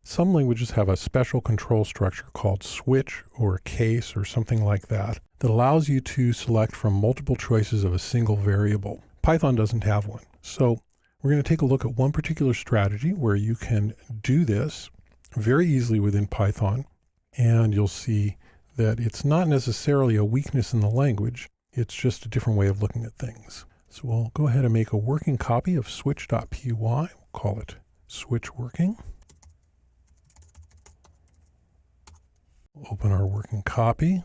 Some languages have a special control structure called switch or case or something like that allows you to select from multiple choices of a single variable. Python doesn't have one. So we're going to take a look at one particular strategy where you can do this very easily within Python, and you'll see that it's not necessarily a weakness in the language, it's just a different way of looking at things. So we'll go ahead and make a working copy of switch.py. We'll call it switch working. Open our working copy,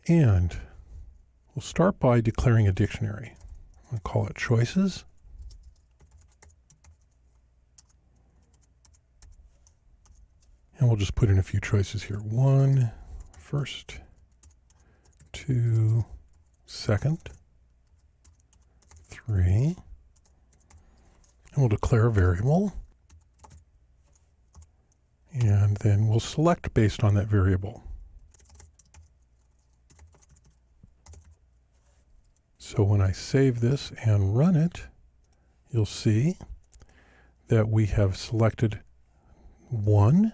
and we'll start by declaring a dictionary. I'll call it choices. And we'll just put in a few choices here. 1, first, 2, second, 3. And we'll declare a variable. And then we'll select based on that variable. So when I save this and run it, you'll see that we have selected 1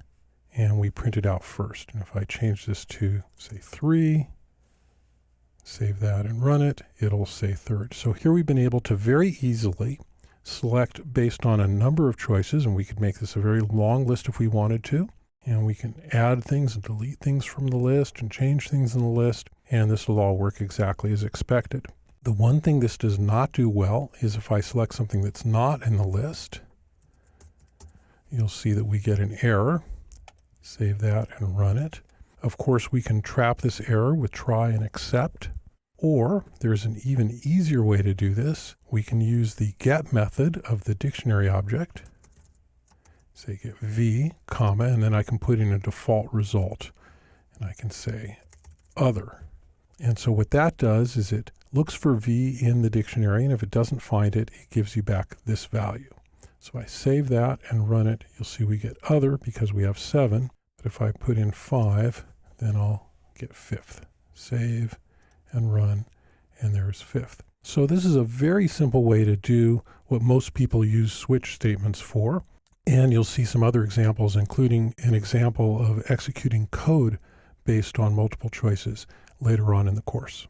and we print it out first. And if I change this to, say, 3, save that and run it, it'll say third. So here we've been able to very easily select based on a number of choices, and we could make this a very long list if we wanted to. And we can add things and delete things from the list and change things in the list, and this will all work exactly as expected. The one thing this does not do well is if I select something that's not in the list, you'll see that we get an error. Save that and run it. Of course, we can trap this error with try and except, or there's an even easier way to do this. We can use the get method of the dictionary object. Say get v, comma, and then I can put in a default result. And I can say other. And so what that does is it looks for v in the dictionary, and if it doesn't find it, it gives you back this value. So I save that and run it. You'll see we get other because we have 7. But if I put in 5, then I'll get 5th. Save and run, and there's 5th. So this is a very simple way to do what most people use switch statements for. And you'll see some other examples, including an example of executing code based on multiple choices later on in the course.